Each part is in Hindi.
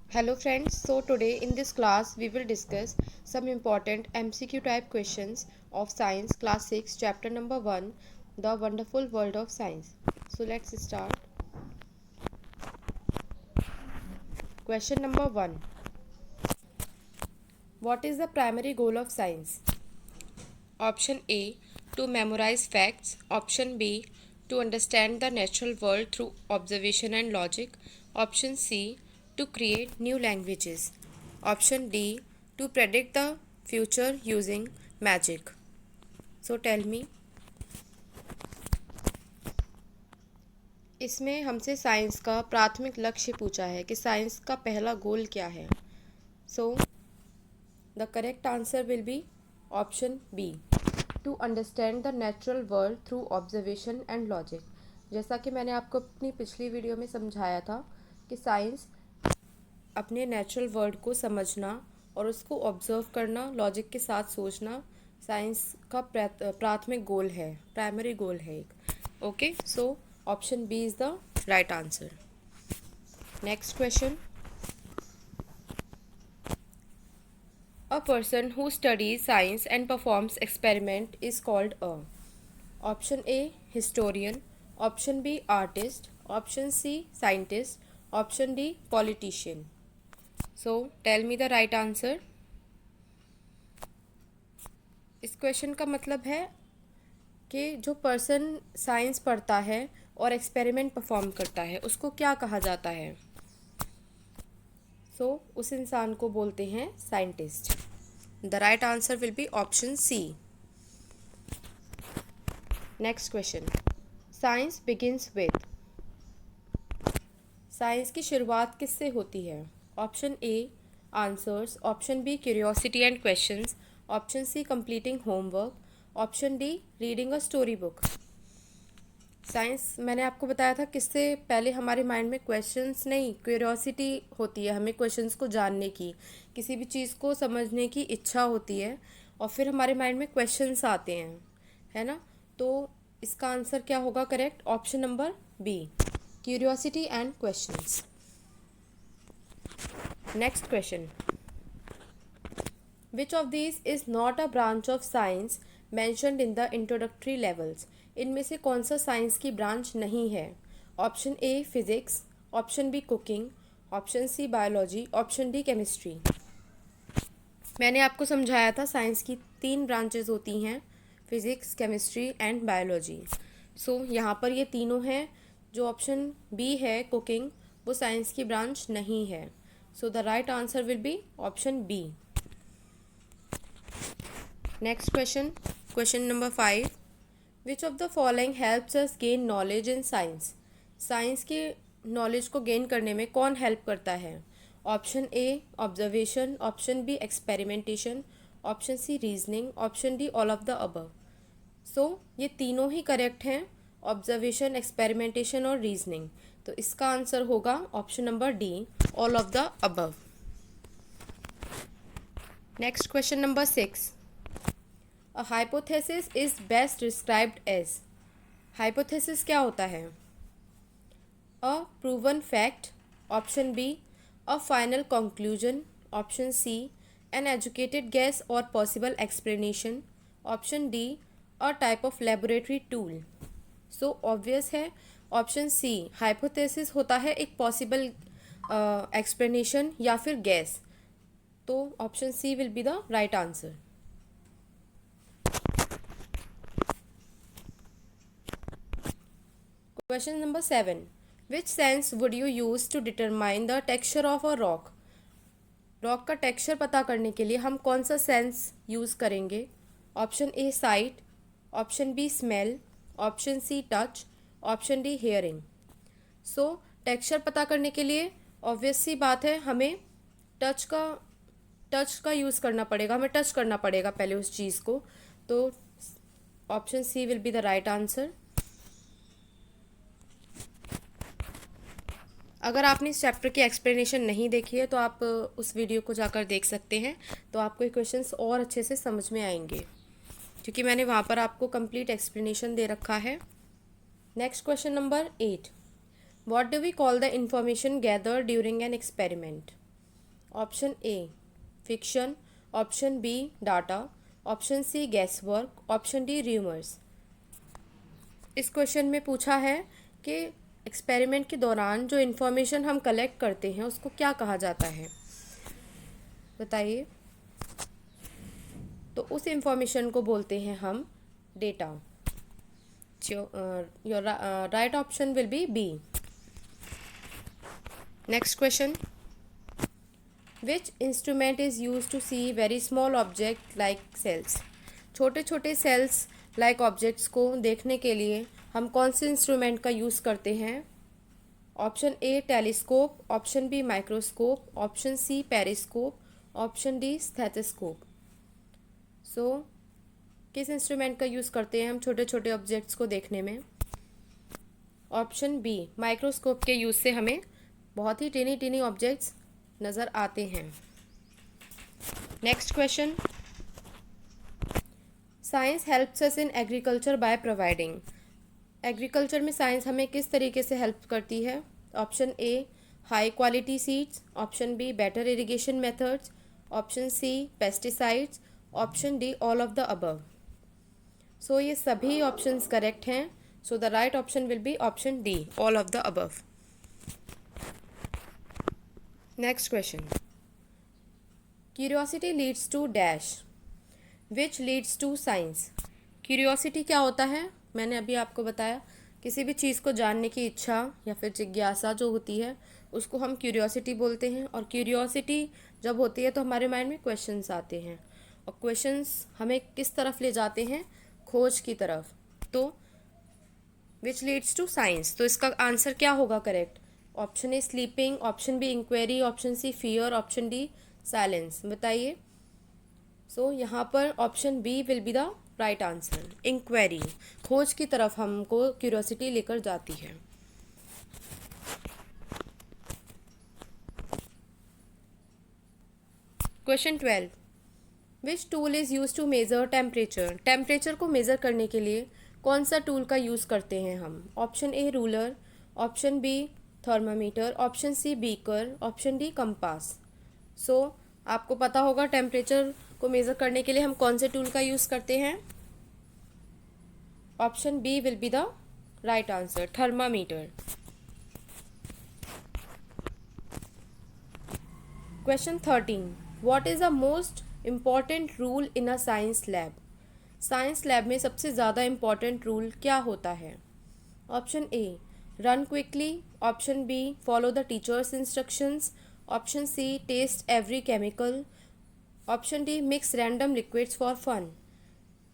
Hello friends, so today in this class we will discuss some important MCQ type questions of Science Class 6 Chapter number 1 The Wonderful World of Science. So let's start. Question number 1. What is the primary goal of science? Option A. To memorize facts. Option B. To understand the natural world through observation and logic. Option C. To create new languages. Option D. To predict the future using magic. So tell me. इसमें हमसे साइंस का प्राथमिक लक्ष्य पूछा है कि साइंस का पहला गोल क्या है. So the correct answer will be option B, to understand the natural world through observation and logic. जैसा कि मैंने आपको अपनी पिछली वीडियो में समझाया था कि साइंस अपने नेचुरल वर्ल्ड को समझना और उसको ऑब्जर्व करना, लॉजिक के साथ सोचना साइंस का प्राथमिक गोल है, प्राइमरी गोल है एक. Okay, so option B is the right answer. Next question. A person who studies science and performs experiment is called a. Option A, historian. Option B, artist. Option C, scientist. Option D, politician. So tell me the right answer. इस क्वेश्चन का मतलब है कि जो पर्सन साइंस पढ़ता है और एक्सपेरिमेंट परफॉर्म करता है उसको क्या कहा जाता है. सो उस इंसान को बोलते हैं scientist. The right answer will be option C. Next question. Science begins with. Science की शुरुआत किससे होती है. Option A, answers. Option B, curiosity and questions. Option C, completing homework. Option D, reading a story book. Science मैंने आपको बताया था किससे पहले हमारे माइंड में क्वेश्चंस नहीं, क्यूरियोसिटी होती है, हमें क्वेश्चंस को जानने की, किसी भी चीज़ को समझने की इच्छा होती है और फिर हमारे माइंड में क्वेश्चंस आते हैं, है ना. तो इसका आंसर क्या होगा correct. Option number B, curiosity and questions. Next question. Which of these is not a branch of science mentioned in the introductory levels? इनमें से कौन सा साइंस की ब्रांच नहीं है. Option A, physics. Option B, cooking. Option C, biology. Option D, chemistry. मैंने आपको समझाया था साइंस की 3 ब्रांचेस होती हैं, physics, chemistry and biology. So यहाँ पर ये तीनों हैं. जो ऑप्शन बी है, कुकिंग, वो साइंस की ब्रांच नहीं है. So the right answer will be option B. Next question. Question number 5. Which of the following helps us gain knowledge in science? Science की नॉलेज को गेन करने में कौन हेल्प करता है. Option A, observation. Option B, experimentation. Option C, reasoning. Option D, all of the above. So ये तीनों ही करेक्ट हैं, ऑब्जर्वेशन, एक्सपेरिमेंटेशन और रीजनिंग. तो इसका आंसर होगा option number D, all of the above. Next question number 6. A hypothesis is best described as. Hypothesis क्या होता है. A proven fact. Option B, a final conclusion. Option C, an educated guess or possible explanation. Option D, a type of laboratory tool. So obvious है. Option C, hypothesis होता है एक possible explanation या फिर guess. तो option C will be the right answer. Question number 7. Which sense would you use to determine the texture of a rock? Rock का टेक्सचर पता करने के लिए हम कौन सा सेंस यूज़ करेंगे. Option A, sight. Option B, smell. Option C, touch. Option D, hearing. So texture पता करने के लिए ऑब्वियस सी बात है, हमें टच का यूज़ करना पड़ेगा, हमें टच करना पड़ेगा पहले उस चीज़ को. तो option C will be the right answer. अगर आपने इस चैप्टर की एक्सप्लेनेशन नहीं देखी है तो आप उस वीडियो को जाकर देख सकते हैं, तो आपको ये क्वेश्चंस और अच्छे से समझ में आएंगे क्योंकि मैंने वहाँ पर आपको कंप्लीट एक्सप्लेनेशन दे रखा है. Next question number 8. What do we call the information gather during an experiment. Option A fiction, option B data, option C guesswork, option D rumours. इस क्वेश्चन में पूछा है कि एक्सपेरिमेंट के दौरान जो इन्फॉर्मेशन हम कलेक्ट करते हैं उसको क्या कहा जाता है, बताइए। तो उस इंफॉर्मेशन को बोलते हैं हम data. Your right option will be B. Next question, which instrument is use to see very small object like cells. छोटे छोटे सेल्स लाइक ऑब्जेक्ट्स को देखने के लिए हम कौन से इंस्ट्रूमेंट का यूज़ करते हैं। Option A telescope, option B microscope, option C periscope, option D stethoscope. So किस इंस्ट्रूमेंट का यूज़ करते हैं हम छोटे छोटे ऑब्जेक्ट्स को देखने में। ऑप्शन बी माइक्रोस्कोप के यूज़ से हमें बहुत ही टीनी टीनी ऑब्जेक्ट्स नज़र आते हैं। Next question, science helps us in agriculture by providing. Agriculture में साइंस हमें किस तरीके से हेल्प करती है। Option A high quality seeds, option B better irrigation methods, option C pesticides, option D all of the above. So ये सभी ऑप्शंस करेक्ट हैं। So the right option will be option D all of the above. Next question, curiosity leads to dash which leads to science. Curiosity क्या होता है, मैंने अभी आपको बताया, किसी भी चीज़ को जानने की इच्छा या फिर जिज्ञासा जो होती है उसको हम क्यूरियोसिटी बोलते हैं। और क्यूरियोसिटी जब होती है तो हमारे माइंड में क्वेश्चंस आते हैं, और क्वेश्चंस हमें किस तरफ ले जाते हैं, खोज की तरफ। तो विच लीड्स टू साइंस, तो इसका आंसर क्या होगा correct. Option A sleeping, option B inquiry, option C fear, option D silence. बताइए। सो यहाँ पर option B will be the right answer. Inquiry, खोज की तरफ हमको क्यूरियोसिटी लेकर जाती है। Question 12, which tool is use to measure temperature. Temperature को मेज़र करने के लिए कौन सा टूल का यूज़ करते हैं हम। Option A ruler, option B thermometer, option C beaker, option D compass. So आपको पता होगा टेम्परेचर को मेज़र करने के लिए हम कौन से टूल का यूज़ करते हैं। Option B will be the right answer, thermometer. Question 13, what is the most important rule in a science lab. Science lab में सबसे ज़्यादा इम्पॉर्टेंट रूल क्या होता है। Option A run quickly, option B follow the teacher's instructions, option C test every chemical, option D mix random liquids for fun.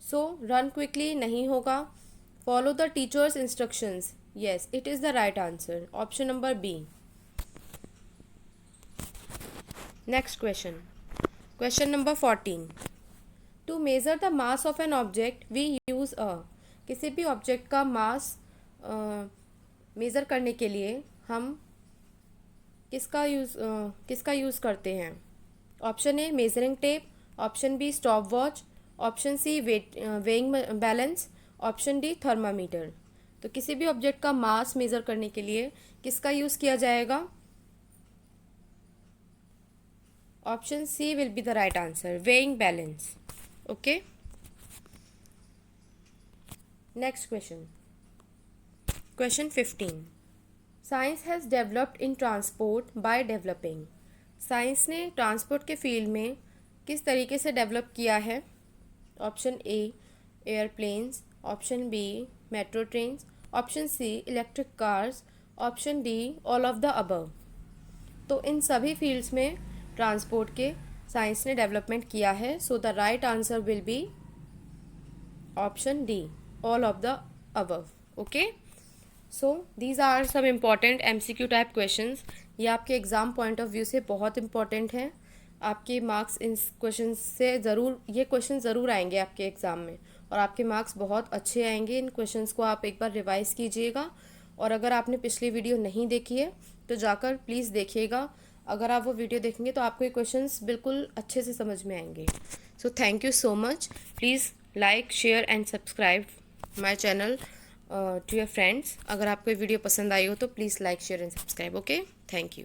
So run quickly नहीं होगा, follow the teacher's instructions, yes it is the right answer, option number B. Next question, question number 14, to measure the mass of an object we use a. किसी भी ऑब्जेक्ट का मास मेज़र करने के लिए हम किसका यूज़ करते हैं। Option A measuring tape, option B stopwatch, option C weighing balance, option D thermometer. तो किसी भी ऑब्जेक्ट का मास मेज़र करने के लिए किसका यूज़ किया जाएगा। Option C will be the right answer, weighing balance. Okay, next question, question 15, science has developed in transport by developing. Science ने ट्रांसपोर्ट के फील्ड में किस तरीके से डेवलप किया है। Option A airplanes, option B metro trains, option C electric cars, option D all of the above. तो इन सभी फील्ड्स में ट्रांसपोर्ट के साइंस ने डेवलपमेंट किया है। So the right answer will be option D all of the above. Okay, so these are some important MCQ type questions. ये आपके एग्ज़ाम पॉइंट ऑफ व्यू से बहुत इंपॉर्टेंट हैं। आपके मार्क्स इन क्वेश्चन से ज़रूर, ये क्वेश्चन ज़रूर आएंगे आपके एग्ज़ाम में, और आपके मार्क्स बहुत अच्छे आएंगे। इन क्वेश्चंस को आप एक बार रिवाइज़ कीजिएगा, और अगर आपने पिछली वीडियो नहीं देखी है तो जाकर प्लीज़ देखिएगा। अगर आप वो वीडियो देखेंगे तो आपको ये क्वेश्चंस बिल्कुल अच्छे से समझ में आएंगे। So thank you so much. Please like, share and subscribe my channel to your friends. अगर आपको ये वीडियो पसंद आई हो तो please like, share and subscribe. Okay, thank you.